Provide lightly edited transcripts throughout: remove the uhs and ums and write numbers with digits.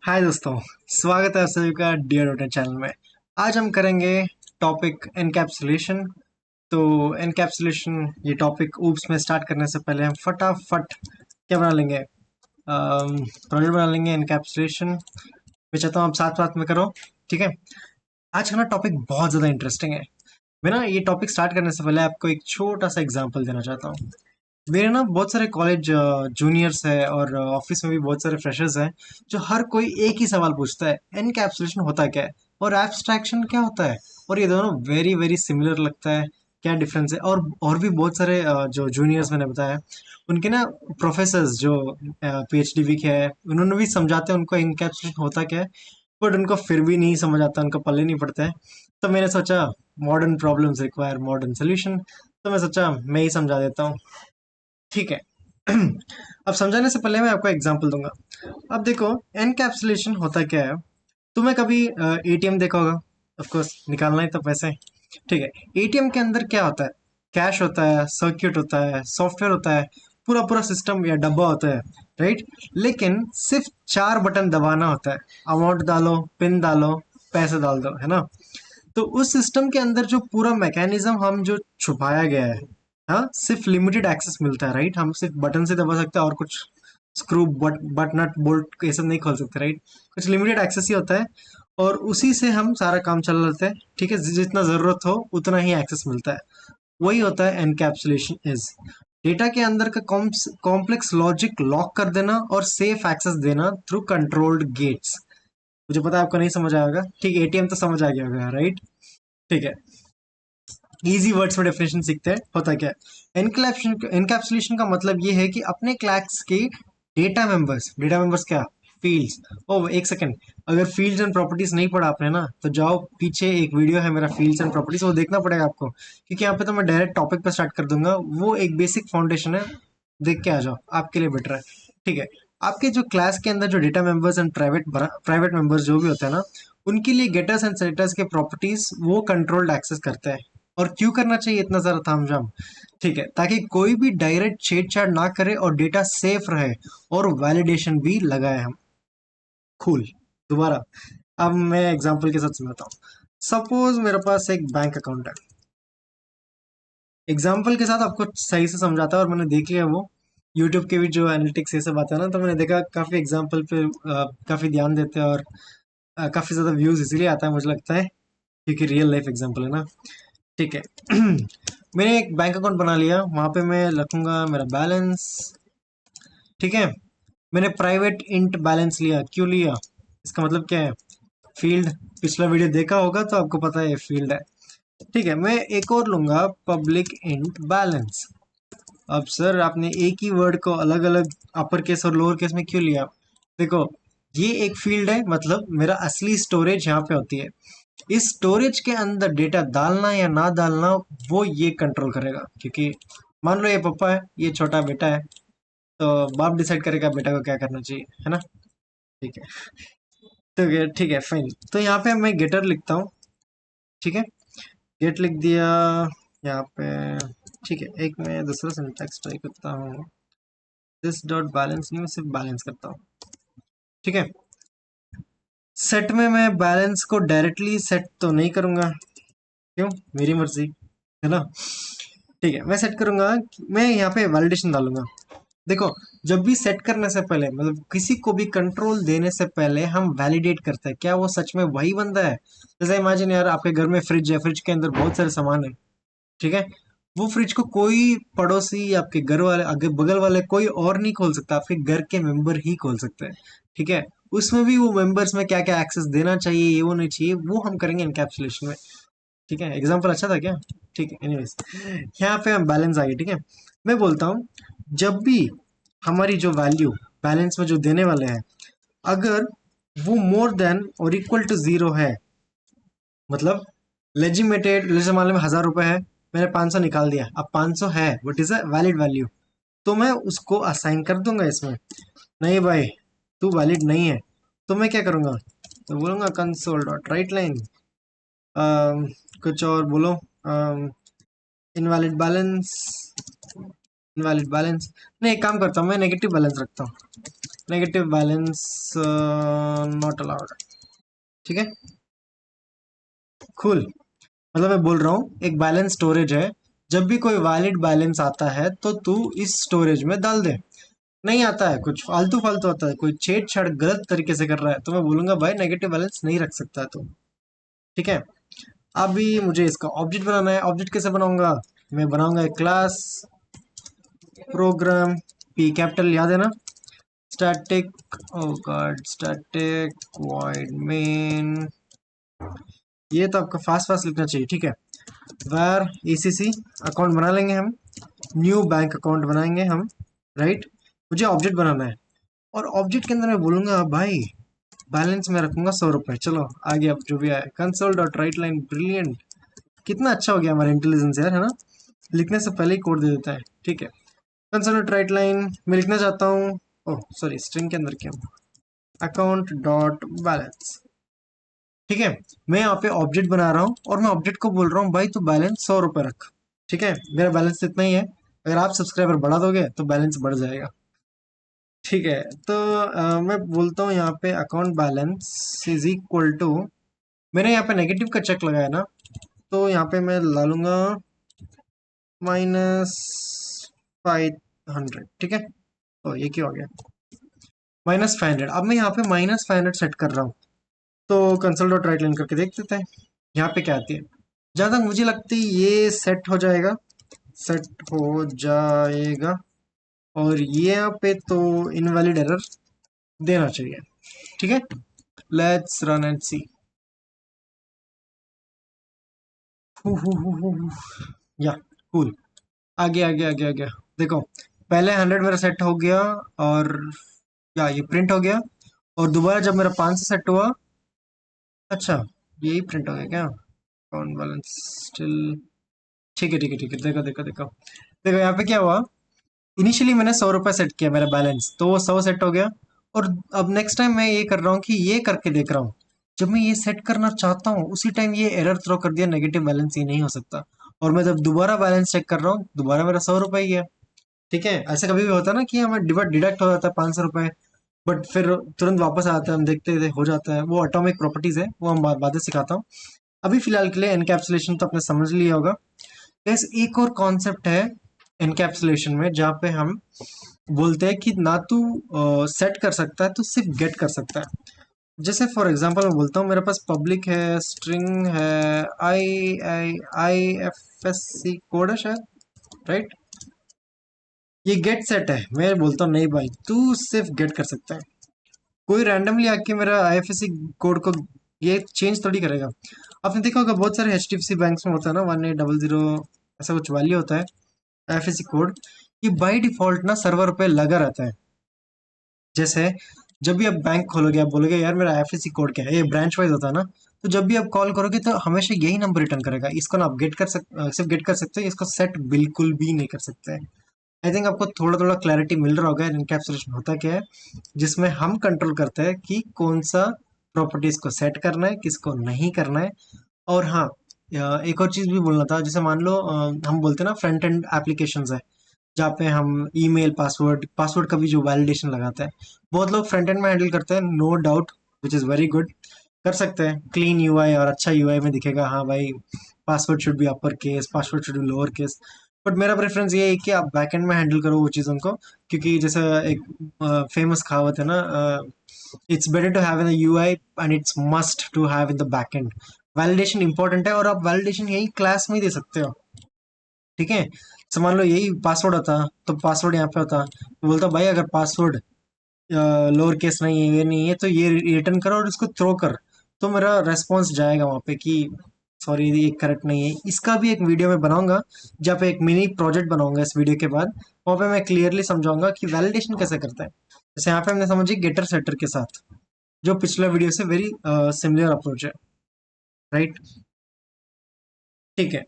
हाय दोस्तों, स्वागत है आप सभी का डियर डॉटर चैनल में। आज हम करेंगे टॉपिक एनकैप्सुलेशन। तो एनकैप्सुलेशन ये टॉपिक ऊप्स में स्टार्ट करने से पहले हम फटाफट क्या बना लेंगे, प्रोजेक्ट बना लेंगे एनकैप्सुलेशन। मैं चाहता हूँ आप साथ साथ में करो, ठीक है। आज का ना टॉपिक बहुत ज़्यादा इंटरेस्टिंग है। मैं ना ये टॉपिक स्टार्ट करने से पहले आपको एक छोटा सा एग्जाम्पल देना चाहता हूँ। मेरे ना बहुत सारे कॉलेज जूनियर्स है और ऑफिस में भी बहुत सारे फ्रेशर्स हैं, जो हर कोई एक ही सवाल पूछता है, एनकैप्सुलेशन होता क्या है और एब्स्ट्रैक्शन क्या होता है। और ये दोनों वेरी वेरी सिमिलर लगता है, क्या डिफरेंस है। और भी बहुत सारे जो जूनियर्स मैंने बताया, उनके ना प्रोफेसर्स जो पीएचडी भी किया है, उन्होंने भी समझाते हैं उनको एनकैप्सुलेशन होता क्या है, बट उनको फिर भी नहीं समझ आता, उनका पल्ले नहीं पड़ता है। तो मैंने सोचा modern problems require modern solution, तो मैं सोचा मैं ही समझा देता हूँ, ठीक है। अब समझाने से पहले मैं आपको एग्जांपल दूंगा। अब देखो एनकैप्सुलेशन होता क्या है। तुम्हें कभी एटीएम देखा होगा, ऑफ कोर्स निकालना ही तो पैसे, ठीक है। एटीएम के अंदर क्या होता है, कैश होता है, सर्किट होता है, सॉफ्टवेयर होता है, पूरा पूरा सिस्टम या डब्बा होता है, राइट। लेकिन सिर्फ चार बटन दबाना होता है, अमाउंट डालो, पिन डालो, पैसे डाल दो, है ना। तो उस सिस्टम के अंदर जो पूरा मैकेनिज्म हम जो छुपाया गया है, हाँ, सिर्फ लिमिटेड एक्सेस मिलता है, राइट। हम सिर्फ बटन से दबा सकते हैं और कुछ स्क्रू बट नट बोल्ट ये सब नहीं खोल सकते, राइट। कुछ लिमिटेड एक्सेस ही होता है और उसी से हम सारा काम चला लेते हैं, ठीक है। जितना जरूरत हो उतना ही एक्सेस मिलता है। वही होता है एनकैप्सुलेशन इज, डेटा के अंदर का कॉम्प्लेक्स लॉजिक लॉक कर देना और सेफ एक्सेस देना थ्रू कंट्रोल्ड गेट्स। मुझे पता है आपको नहीं समझ आएगा, ठीक है। एटीएम तो समझ आ गया होगा, राइट, ठीक है। इजी वर्ड्स में डेफिनेशन सीखते हैं, होता क्या है एनकैप्सुलेशन का मतलब ये है कि अपने क्लास के डेटा मेंबर्स क्या, फील्ड्स। ओ एक सेकंड, अगर फील्ड्स एंड प्रॉपर्टीज नहीं पढ़ा आपने ना, तो जाओ पीछे एक वीडियो है मेरा फील्ड्स एंड प्रॉपर्टीज, वो देखना पड़ेगा आपको, क्योंकि यहाँ पे तो मैं डायरेक्ट टॉपिक पर स्टार्ट कर दूंगा। वो एक बेसिक फाउंडेशन है, देख के आ जाओ, आपके लिए बेटर है, ठीक है। आपके जो क्लास के अंदर जो data members and private members जो भी होते हैं ना, उनके लिए गेटर्स एंड सेटर्स के प्रॉपर्टीज वो कंट्रोल्ड एक्सेस करते हैं। और क्यों करना चाहिए इतना सारा तामझाम, ठीक है, ताकि कोई भी डायरेक्ट छेड़छाड़ ना करे और डेटा सेफ रहे और वैलिडेशन भी लगाए हम। कूल। दोबारा, अब मैं एग्जांपल के साथ समझाता हूँ। सपोज मेरे पास एक बैंक अकाउंट है। एग्जाम्पल के साथ आपको सही से समझाता है, और मैंने देख लिया वो यूट्यूब के भी जो एनालिटिक्स ये सब आता है ना, तो मैंने देखा काफ़ी एग्जाम्पल पे काफ़ी ध्यान देते हैं और काफ़ी ज़्यादा व्यूज़ इसीलिए आता है मुझे लगता है, क्योंकि रियल लाइफ एग्जाम्पल है ना, ठीक है। मैंने एक बैंक अकाउंट बना लिया, वहाँ पे मैं रखूंगा मेरा बैलेंस, ठीक है। मैंने प्राइवेट इंट बैलेंस लिया, क्यों लिया, इसका मतलब क्या है, फील्ड। पिछला वीडियो देखा होगा तो आपको पता है ये फील्ड है, ठीक है। मैं एक और लूंगा, पब्लिक इंट बैलेंस। अब सर आपने एक ही वर्ड को अलग अलग अपर केस और लोअर केस में क्यों लिया, देखो ये एक फील्ड है, मतलब मेरा असली स्टोरेज यहाँ पे होती है। इस स्टोरेज के अंदर डेटा डालना या ना डालना वो ये कंट्रोल करेगा, क्योंकि मान लो ये पापा है, ये छोटा बेटा है, तो बाप डिसाइड करेगा बेटा को क्या करना चाहिए, है ना, ठीक है। तो ठीक है फाइन, तो यहाँ पे मैं गेटर लिखता हूँ, ठीक है। गेट लिख दिया यहाँ पे, ठीक है। एक मैं दूसरा सिंटैक्स ट्राई करता हूँ, दिस डॉट बैलेंस नहीं, मैं सिर्फ बैलेंस करता हूँ, ठीक है। सेट में मैं बैलेंस को डायरेक्टली सेट तो नहीं करूंगा, क्यों, मेरी मर्जी, है ना, ठीक है। मैं सेट करूंगा, मैं यहाँ पे वैलिडेशन डालूंगा। देखो, जब भी सेट करने से पहले, मतलब किसी को भी कंट्रोल देने से पहले हम वैलिडेट करते हैं क्या वो सच में वही बंदा है। जैसे इमेजिन यार, आपके घर में फ्रिज है, फ्रिज के अंदर बहुत सारे सामान है, ठीक है। वो फ्रिज को कोई पड़ोसी, आपके घर वाले, आगे बगल वाले कोई और नहीं खोल सकता, आपके घर के मेंबर ही खोल सकते हैं, ठीक है। उसमें भी वो मेंबर्स में क्या क्या एक्सेस देना चाहिए, ये वो नहीं चाहिए, वो हम करेंगे इनकैप्सुलेशन में, ठीक है। एग्जाम्पल अच्छा था क्या, ठीक है। एनीवेज, यहाँ पे हम बैलेंस आ गए, ठीक है। मैं बोलता हूँ, जब भी हमारी जो वैल्यू बैलेंस में जो देने वाले हैं, अगर वो मोर देन और इक्वल टू जीरो है, मतलब लेजिमेटेड, जैसे मान लो 1,000 रुपए है, मैंने 500 निकाल दिया, अब 500 है, what is a valid value, तो मैं उसको असाइन कर दूंगा इसमें। नहीं भाई, तू वैलिड नहीं है, तो मैं क्या करूंगा, तो बोलूंगा कंसोल डॉट राइट लाइन, कुछ और बोलो, इनवैलिड बैलेंस, इनवैलिड बैलेंस। नहीं, एक काम करता हूँ, मैं नेगेटिव बैलेंस रखता हूँ, नेगेटिव बैलेंस नॉट अलाउड। ठीक है, कूल। मतलब मैं बोल रहा हूँ एक बैलेंस स्टोरेज है, जब भी कोई वैलिड बैलेंस आता है तो तू इस स्टोरेज में डाल दे। नहीं आता है, कुछ फालतू फालतू आता है, कोई छेड़छाड़ गलत तरीके से कर रहा है, तो मैं बोलूंगा भाई नेगेटिव बैलेंस नहीं रख सकता तू। ठीक है, अभी मुझे इसका ऑब्जेक्ट बनाना है। ऑब्जेक्ट कैसे बनाऊंगा? मैं बनाऊंगा एक क्लास, प्रोग्राम, पी कैपिटल याद है ना, स्टैटिक, ओ गॉड, स्टैटिक वॉइड मेन। ये तो आपका फास्ट फास्ट लिखना चाहिए। ठीक है, वार ईसीसी अकाउंट बना लेंगे हम, न्यू बैंक अकाउंट बनाएंगे हम, राइट। मुझे ऑब्जेक्ट बनाना है, और ऑब्जेक्ट के अंदर मैं बोलूंगा भाई बैलेंस में रखूंगा 100 रुपए। चलो आगे अब जो भी आए, console dot right line, brilliant. कितना अच्छा हो गया हमारा इंटेलिजेंस यार, है ना, लिखने से पहले ही कोड दे देता है। ठीक है, कंसोल डॉट राइट लाइन मैं लिखना चाहता हूँ, ओह सॉरी स्ट्रिंग के अंदर क्या, अकाउंट डॉट बैलेंस। ठीक है, मैं यहाँ पे ऑब्जेक्ट बना रहा हूँ और मैं ऑब्जेक्ट को बोल रहा हूँ भाई तू बैलेंस 100 रुपए रख। ठीक है, मेरा बैलेंस इतना ही है, अगर आप सब्सक्राइबर बढ़ा दोगे तो बैलेंस बढ़ जाएगा। ठीक है, तो मैं बोलता हूँ यहाँ पे account balance is equal to, मैंने यहाँ पे नेगेटिव का चेक लगाया ना, तो यहाँ पे मैं ला लूंगा -500। ठीक है, तो ये क्या हो गया, -500। अब मैं यहाँ पे -500 सेट कर रहा हूँ, तो कंसोल डॉट राइट लाइन करके देख लेते हैं यहाँ पे क्या आती है। जहाँ तक मुझे लगती है ये सेट हो जाएगा, सेट हो जाएगा, और ये यहाँ पे तो इनवैलिड एरर देना चाहिए। ठीक है, लेट्स रन एंड सी। या कूल, आगे आगे आगे आगे। देखो पहले 100 मेरा सेट हो गया, और या ये प्रिंट हो गया, और दोबारा जब मेरा 500 सेट हुआ, अच्छा यही प्रिंट हो गया क्या, अकाउंट बैलेंस स्टिल। ठीक है ठीक है ठीक है, देखो देखो देखो देखो यहाँ पे क्या हुआ, इनिशियली मैंने 100 रुपये सेट किया मेरा बैलेंस, तो वो 100 सेट हो गया। और अब नेक्स्ट टाइम मैं ये कर रहा हूँ कि ये करके देख रहा हूँ, जब मैं ये सेट करना चाहता हूँ उसी टाइम ये एरर थ्रो कर दिया, नेगेटिव बैलेंस ये नहीं हो सकता। और मैं जब दोबारा बैलेंस चेक कर रहा हूँ, दोबारा मेरा 100 रुपये ही है। ठीक है, ऐसा कभी भी होता है ना कि हमें डिडक्ट हो जाता है 500 रुपये, बट फिर तुरंत वापस आता है, हम देखते हो जाता है। वो ऑटोमिक प्रॉपर्टीज है, वो हम बातें सिखाता हूँ। अभी फिलहाल के लिए एनकैप्सुलेशन तो आपने समझ लिया होगा। इस एक और कॉन्सेप्ट है एनकैप्सुलेशन में, जहाँ पे हम बोलते हैं कि ना तू सेट कर सकता है, तो सिर्फ गेट कर सकता है। जैसे फॉर एग्जांपल मैं बोलता हूँ मेरे पास पब्लिक है, स्ट्रिंग है, I I I F S C code है शायद, राइट। ये गेट सेट है, मैं बोलता हूँ नहीं भाई तू सिर्फ गेट कर सकता है। कोई रैंडमली आके मेरा आईएफएससी कोड को ये चेंज थोड़ी करेगा। आपने देखा होगा बहुत सारे एचडीएफसी बैंक्स में होता है ना, 1800 ऐसा कुछ वैल्यू होता है आईएफएससी कोड। ये बाय डिफॉल्ट ना सर्वर पे लगा रहता है। जैसे जब भी आप बैंक खोलोगे, आप बोलोगे यार मेरा आईएफएससी कोड क्या है, ये ब्रांच वाइज होता है ना, तो जब भी आप कॉल करोगे तो हमेशा यही नंबर रिटर्न करेगा। इसको ना आप सिर्फ गेट कर सकते हो, इसको सेट बिल्कुल भी नहीं कर सकते। आई थिंक आपको थोड़ा थोड़ा क्लैरिटी मिल रहा होगा इनकैप्सुलेशन होता क्या है, जिसमें हम कंट्रोल करते हैं कि कौन सा प्रॉपर्टीज को सेट करना है, किसको नहीं करना है। और हाँ, एक और चीज भी बोलना था, जैसे मान लो हम बोलते हैं ना फ्रंट एंड एप्लीकेशंस है, जहाँ पे हम ईमेल, पासवर्ड पासवर्ड का भी जो वैलिडेशन लगाते हैं, बहुत लोग फ्रंट एंड में हैंडल करते हैं, no doubt, which is very good. कर सकते हैं क्लीन यूआई और अच्छा यूआई में दिखेगा, हाँ भाई password should be upper case, password should be lower case. But मेरा प्रेफरेंस ये है कि आप बैकएंड में हैंडल करो वो चीज़ों को, क्योंकि जैसे एक फेमस कहावत है ना, it's better to have in the UI and it's must to have in the backend. Validation important है, और आप वैलिडेशन यही क्लास में ही दे सकते हो। ठीक है, तो मान लो यही पासवर्ड होता, तो पासवर्ड यहाँ पे होता, तो बोलता भाई अगर पासवर्ड लोअर केस नहीं है, ये नहीं है, तो ये रिटर्न करो और इसको थ्रो कर, तो मेरा रेस्पॉन्स जाएगा वहाँ पे कि सॉरी ये करेक्ट नहीं है। इसका भी एक वीडियो मैं बनाऊंगा, जहाँ पे एक मिनी प्रोजेक्ट बनाऊंगा इस वीडियो के बाद, वहाँ पे मैं क्लियरली समझाऊंगा कि वैलिडेशन कैसे करता है। जैसे यहाँ पे हमने समझी गेटर सेटर के साथ, जो पिछला वीडियो से वेरी सिमिलर अप्रोच है, राइट। ठीक है,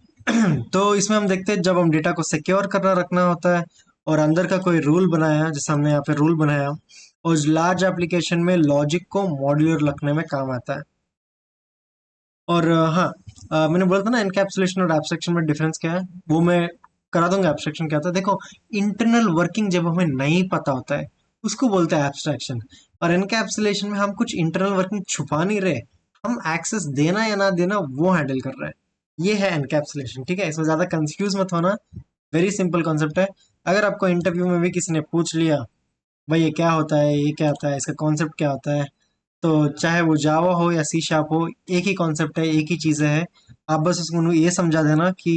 तो इसमें हम देखते हैं जब हम डेटा को सिक्योर करना रखना होता है, और अंदर का कोई रूल बनाया, जैसे हमने यहाँ पे रूल बनाया, और लार्ज एप्लीकेशन में लॉजिक को मॉड्यूलर रखने में काम आता है। और हाँ, मैंने बोला था ना एनकैप्सुलेशन और एब्स्ट्रैक्शन में डिफरेंस क्या है, वो मैं करा दूंगा। एब्स्ट्रैक्शन क्या होता है, देखो इंटरनल वर्किंग जब हमें नहीं पता होता है, उसको बोलते हैं एब्स्ट्रैक्शन। और एनकैप्सुलेशन में हम कुछ इंटरनल वर्किंग छुपा नहीं रहे, हम एक्सेस देना या ना देना वो हैंडल कर रहे हैं। ये है एनकैप्सुलेशन, ठीक है। इसमें ज्यादा कंफ्यूज मत होना, वेरी सिंपल कॉन्सेप्ट है। अगर आपको इंटरव्यू में भी किसी ने पूछ लिया भाई ये क्या होता है, ये क्या होता है, इसका कॉन्सेप्ट क्या होता है, तो चाहे वो जावा हो या सी शार्प हो, एक ही कॉन्सेप्ट है, एक ही चीज़ है। आप बस उसको ये समझा देना कि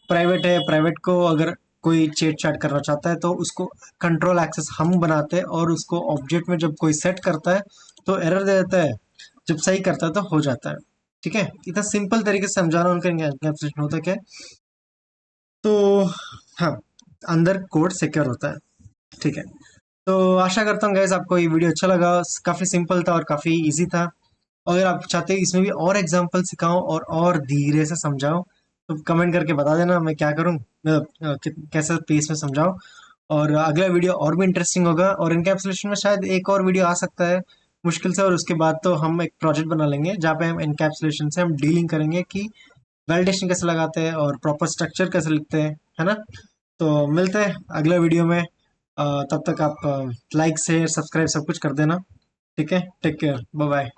प्राइवेट है, प्राइवेट को अगर कोई चेट चैट करना चाहता है तो उसको कंट्रोल एक्सेस हम बनाते हैं, और उसको ऑब्जेक्ट में जब कोई सेट करता है तो एरर दे देता है, जब सही करता है तो हो जाता है। ठीक है, इतना सिंपल तरीके से समझाना उनका एनकैप्सुलेशन होता है क्या। तो हाँ, अंदर कोड सिक्योर होता है। ठीक है, तो आशा करता हूँ गैस आपको ये वीडियो अच्छा लगा। काफ़ी सिंपल था और काफ़ी इजी था। अगर आप चाहते हैं इसमें भी और एग्जांपल सिखाऊं और धीरे से समझाऊं, तो कमेंट करके बता देना, मैं क्या करूं, मैं कैसे पेस में समझाऊं। और अगला वीडियो और भी इंटरेस्टिंग होगा, और इनकैप्सुलेशन में शायद एक और वीडियो आ सकता है मुश्किल से, और उसके बाद तो हम एक प्रोजेक्ट बना लेंगे जहाँ पे हम इनकैप्सुलेशन से हम डीलिंग करेंगे कि वैलिडेशन कैसे लगाते हैं और प्रॉपर स्ट्रक्चर कैसे लिखते हैं, है ना। तो मिलते हैं अगले वीडियो में। तब तक आप लाइक शेयर सब्सक्राइब सब कुछ कर देना। ठीक है, टेक केयर, बाय बाय।